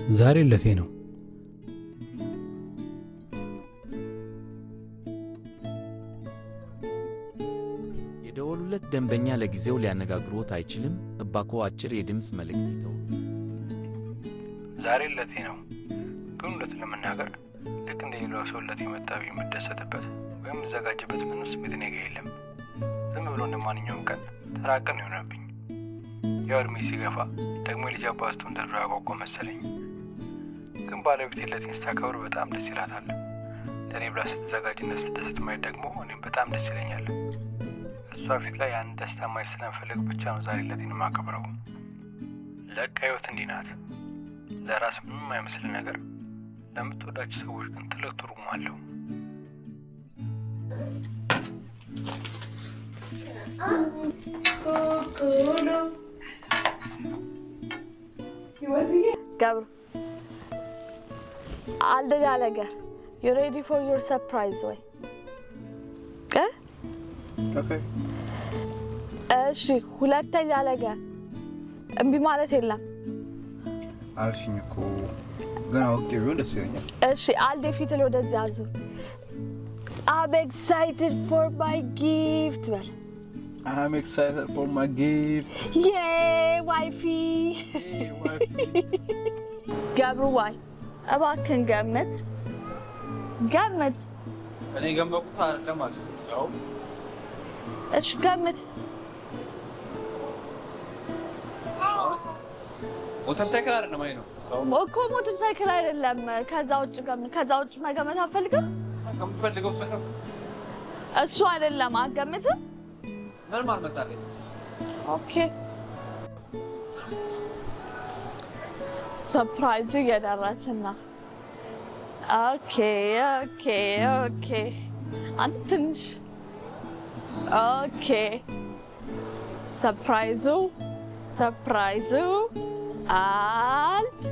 ዛሬ ለቴ ነው የደወሉለት ደንበኛ ለጊዜው ሊያነጋግሩት አይችልም እባክዎ አጭር የድምጽ መልእክት ይተው ዛሬ ለቴ ነው ግን ለተለመናገር ልክ እንደሌላው ሰው ለቴ መጣቢ መደሰተበት ወይም ዘጋጀበት ምንም ስሜት ነገር የለም ዝም ብሎ እንደማንኛውም ቀን ተራቀን ይሆናልኝ ያርሚ ሲገፋ ደግሞ ልጅ አባስቱን ደራቆ መሰለኝ ግን ባለቤቴ ለቴን ስታከብር በጣም ደስ ይላታል ለኔ ብላ ስትዘጋጅና ስትደሰት ማየት ደግሞ እኔም በጣም ደስ ይለኛል እሷ ፊት ላይ ያን ደስታ ማየት ስለምፈልግ ብቻ ነው ዛሬ ለቴን ማከብረው ለቀዩት እንዲህ ናት ለራስ ምንም አይመስል ነገር ለምትወዳቸው ሰዎች ግን ትልቅ ትርጉም አለው Gabru, all the galaga. You ready for your surprise, way? Eh? Okay. She, hulata galaga. Be ማለት የለም አልሽኝ እኮ ገና ወቄው ደስ ይለኛል እሺ አልዴ ፊት ወደዚህ አዙ I'm excited for my gift well I'm excited for my gift Yay wifey Hey wifey Gabru why እባክህን ገመት እኔ ገመኩት አይደለም ማለት ነው እሺ ገመት ሞተር ሳይክል አይደለም አይነው እኮ ሞተር ሳይክል አይደለም ከዛ ውጭ መገመት አፈልግም ከምፈልገው ፈተው እሱ አይደለም አገመትም ኖርማል መጣለኝ ኦኬ ሰርፕራይዝ እየደረሰና ኦኬ አንተ ትንሽ ኦኬ ሰርፕራይዙ አንድ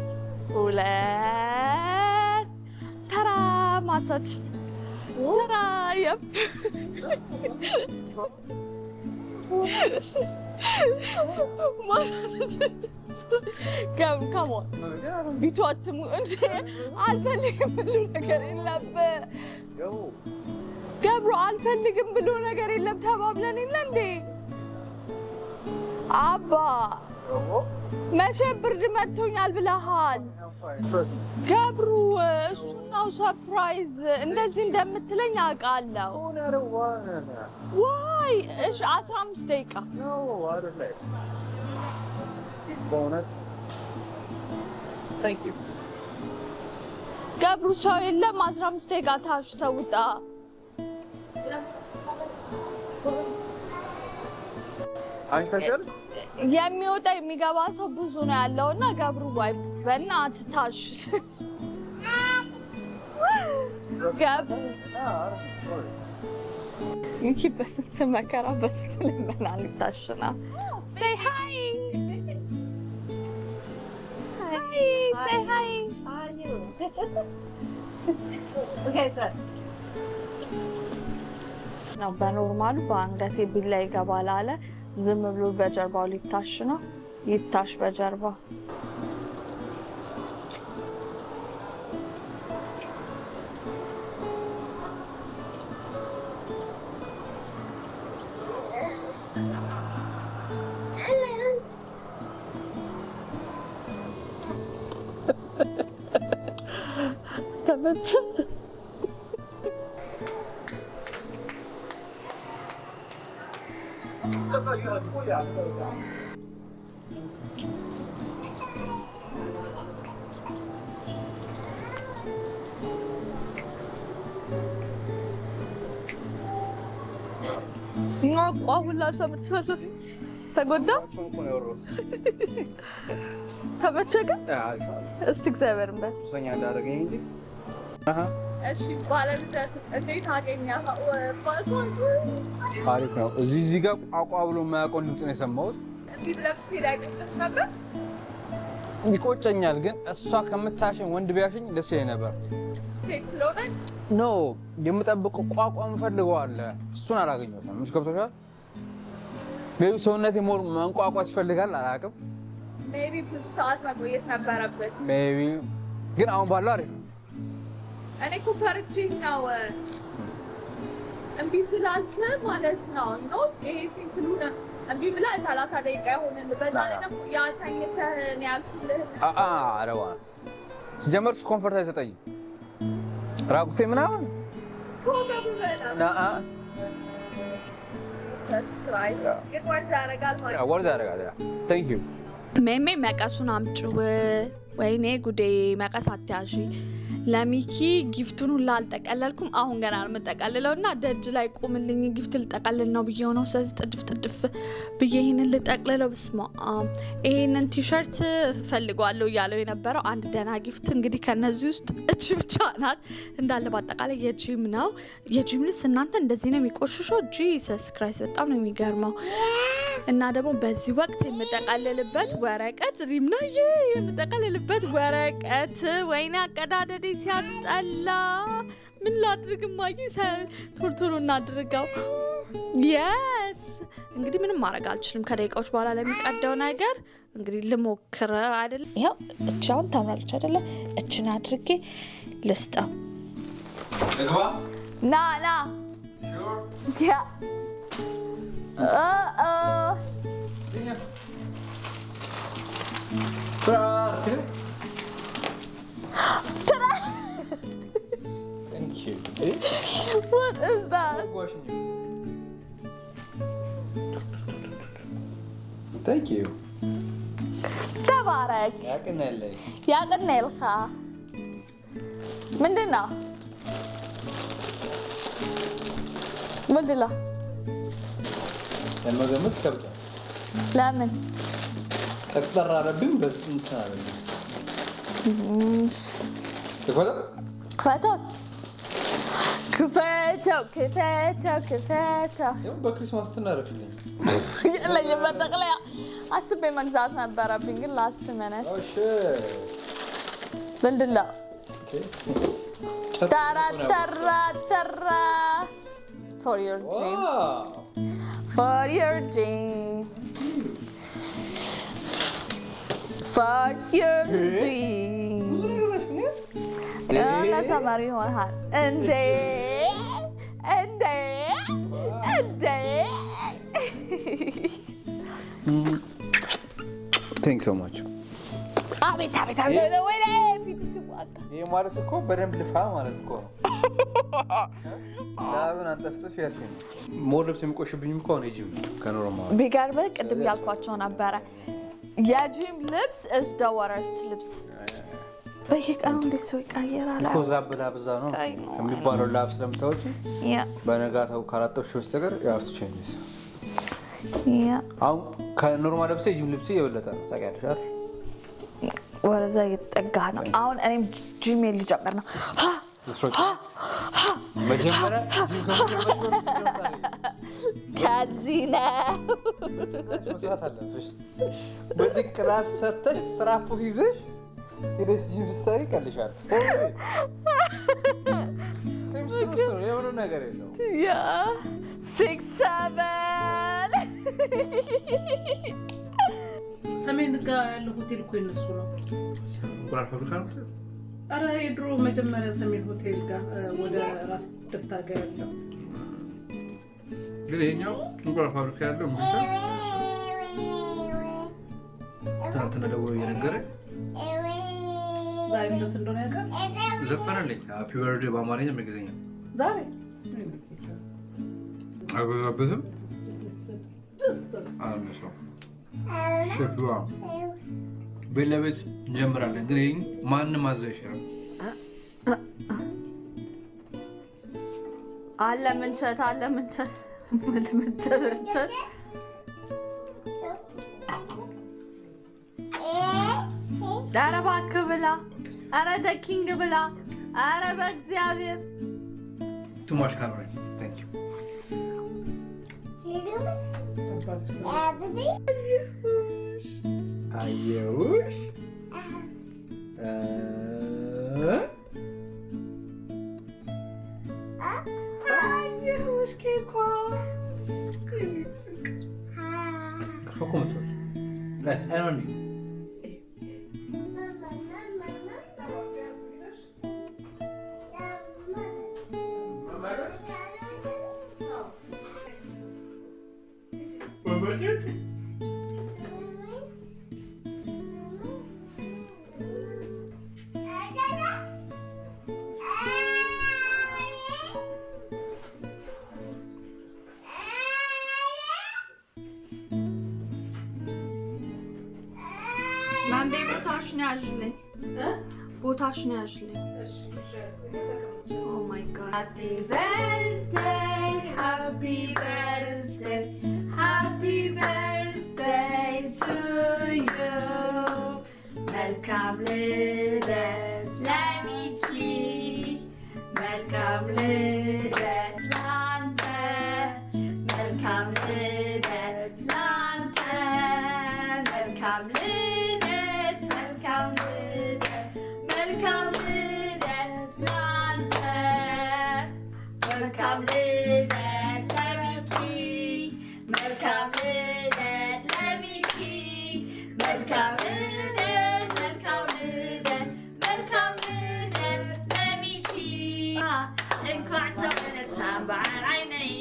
ሁለት ተራ ማሰት ተራ የፕ come on ቢቷትሙ እንዴ አልፈልግም ብሎ ነገር የለም ገብሩ አልፈልግም ብሎ ነገር የለም ተባብለን የለ እንዴ አባ መቼ ብርድ መጥቶኛል ብለሃል ገብሩ እሱናው ሰርፕራይዝ እንደዚህ እንደምትለኝ አውቃለሁ ዋይ እሺ 15 ደቂቃ ነው አይደለም bonus thank you ገብሩ ሰው የለም 15 ደቂቃ ታሽተውጣ አይተሻል የሚወጣ የሚገባ ሰው ብዙ ነው ያለውና ገብሩ ዋይ በእናትህ ታሽ ገብሩ ይሄ በስንት መከራ በስንት ለምን አልታሽና say hi say hi how are you okay sir ነው በኖርማሉ በአንገቴ ቢላ ይገባል አለ ዝም ብሎ በጀርባው ሊታሽ ነው ይታሽ በጀርባ ተመቸ አሁን ላሰምቻለሁ ተጎዳ ተመቸከ እስቲ እግዚአብሔር ይመስገን ሱሰኛ እንዳደረገኝ እንጂ እሺ ባለልደት እንዴት አገኛህ አሪፍ ነው እዚህ ጋር ቋቋ ብሎ ማያውቀው ድምጽ ነው የሰማሁት ቢብለፍ ይላቀስ ነበር ይቆጨኛል ግን እሷ ከምታሸኝ ወንድ ቢያሸኝ ደስ ይለኝ ነበር ሴት ስለሆነች ኖ የምጠብቀው ቋቋም ፈልገው አለ እሱን አላገኘሁትም ምሽ ገብቶሻል ሌላ ሰውነቴ ሞር መንቋቋት ይፈልጋል አላውቅም ሜቢ ብዙ ሰዓት መቆየት ነበረበት። ሜቢ ግን አሁን ባለው አሪፍ ነው። እኔ እኮ ፈርቼ ነው እምቢ ስላልክ ማለት ነው። ኖት ይሄ ሲምፕል ነው። እምቢ ብላ 30 ደቂቃ ይሆናል። በዛ ላይ ደግሞ ያልተኝተህ ያልኩልህ አረዋ ሲጀመር እሱ ኮንፈርት አይሰጠኝም። ራቁቴ ምናምን ሜሜ መቀሱን አምጪው። ወይኔ ጉዴ! መቀስ አትያዢ። ለሚኪ ጊፍቱን ሁላ አልጠቀለልኩም። አሁን ገና ነው የምጠቀልለው እና ደጅ ላይ ቁምልኝ ጊፍት ልጠቀልል ነው ብዬ ነው። ስለዚህ ጥድፍ ብዬ ይህንን ልጠቅልለው። ብስማ ይህንን ቲሸርት ፈልጓለሁ እያለው የነበረው አንድ ደህና ጊፍት እንግዲህ ከነዚህ ውስጥ እች ብቻ ናት። እንዳለ በአጠቃላይ የጂም ነው። የጂም ልብስ እናንተ እንደዚህ ነው የሚቆሽሸው? ጂሰስ ክራይስት በጣም ነው የሚገርመው። እና ደግሞ በዚህ ወቅት የምጠቀልልበት ወረቀት ሪምናዬ የምጠቀልልበት ወረቀት ወይኔ አቀዳደዴ ሲያስጠላ። ምን ላድርግ ማዬ? ቶሎ እናድርገው። የስ እንግዲህ ምንም ማድረግ አልችልም። ከደቂቃዎች በኋላ ለሚቀደው ነገር እንግዲህ ልሞክር አይደለ? ይኸው እቻውን ታምራለች አይደለ? እችን አድርጌ ልስጠው። ና ያ Thank you. What is that? Thank you. ተባረክ። ያቅናልካ ምንድነው? ለመገመት ከብዷል። ለምን ተቀጠራ አረብኝ በስንት አረብኝ ክፈተው ያው በክሪስማስ ትናረክልኝ የለኝም በጠቅላያ አስቤ መግዛት ነበረብኝ ግን ላስት ሚኒት ምንድነው ተራ for your gym. For your gym. For your gym. ለተማሪ ይሆናል እንዴ? Thank you so much. አቤት ወይኔ ፊት ሲዋጋ ይሄ ማለት እኮ በደንብ ልፋ ማለት እኮ ነው። ላብን አንጠፍጥፍ ያልከኝ ሞር ልብስ የሚቆሽብኝም እኮ ነው የጂም ከኖርማል ቢገርምህ ቅድም ያልኳቸው ነበረ። የጂም ልብስ is the worst ልብስ። በየቀኑ እንዴት ሰው ይቀየራል? እኮ ዛብላ ነው ከሚባለው ላብ ስለምታወጪ በነጋታው ካላጠብሽ በስተቀር ያው ትቼንስ አሁን ከኖርማል ልብስ የጂም ልብስ የበለጠ ነው ታውቂያለሽ አይደል? ወደዛ እየተጠጋ ነው። አሁን እኔም ጂም ልጀምር ነው። መጀመሪያ ከዚህ ነው መስራት አለብሽ። በዚህ ክላስ ሰርተሽ ስትራፕ ይዘሽ ሄደሽ ጂም ብትሰሪ ይቀልሻል። የሆነ ነገር የለውም። ያ 6 7 ሰሜን ጋር ያለው ሆቴል እኮ የነሱ ነው። እንቁላል ፋብሪካ ነው። አረ የድሮ መጀመሪያ ሰሜን ሆቴል ጋር ወደ ራስ ደስታ ጋር ያለው ግን ይኸኛው እንቁላል ፋብሪካ ያለው ምንድነው? ትናንትና ደውሎ እየነገረኝ ዛሬ እንደት እንደሆነ ያውቃል። ዘፈነልኝ ሃፒ በርዝዴይ በአማርኛ በእንግሊዝኛ ዛሬ አልበዛበትም። አልመስለው ሸፍዋ ቤት ለቤት እንጀምራለን። ግን ይሄን ማንም ማዘዝ ይችላል። አለ ምንቸት ኧረ እባክህ ብላ፣ ኧረ ደኪንግ ብላ፣ ኧረ በእግዚአብሔር ቱማሽ ካሎሪ ታንክ ዩ አየሁሽ ኬኳ ኮኮመቶ ላይ አይኖኒ ቦታሽን ያዥልኝ ቦታሽን ያዥልኝ Oh my God. Happy birthday, happy birthday, happy birthday to you. Welcome ልደት ለሚኪ መልካም ልደት ላንተ መልካም ልደት ላንተ መልካም ልደት መልካም ልደት መልካም ልደት ላንተ መልካም ልደት ለሚኪ መልካም ልደት ለሚኪ መልካም ልደት መልካም ልደት መልካም ልደት ለሚኪ እንኳን ተወለድክ በዓል ዓይነይ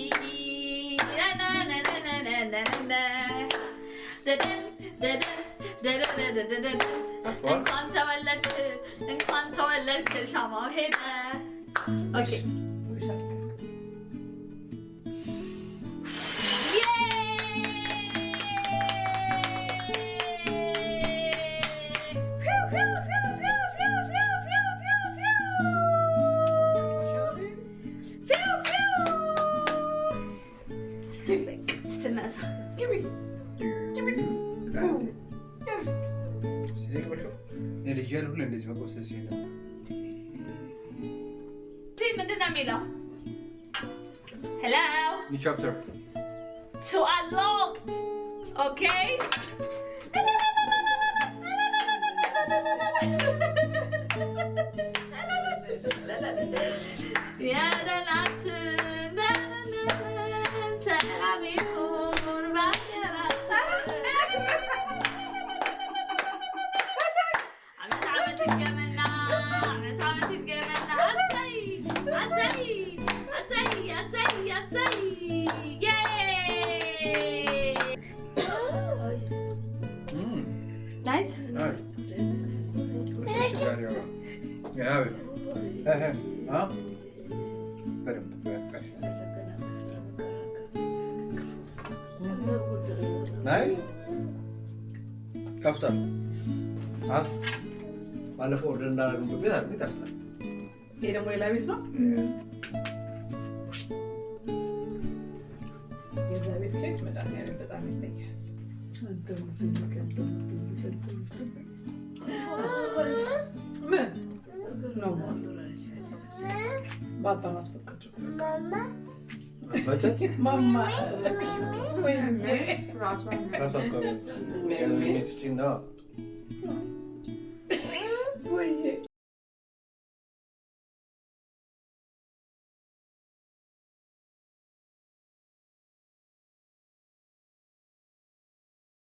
እንኳን ተወለድክ ሻማው ሄደ ኦኬ ምንድን ነው የሚለው? Hello? New chapter. To unlock. Okay? يا دلعت سلام يكون باكرة عمت الجملة عمت الجملة عزي Nice? Nice. Yeah, huh? Nice? Kaftan. Huh? ባለፈው ኦርደር እንዳደረግን ቤት አድርገን ይጣፍጣል። ይሄ ደግሞ ሌላ ቤት ነው። የዛ ቤት ኬክ መድኃኒዓለም በጣም ይለያል። ምን ነው ባባ ማስፈቀድ ማማ ወይ ራሷ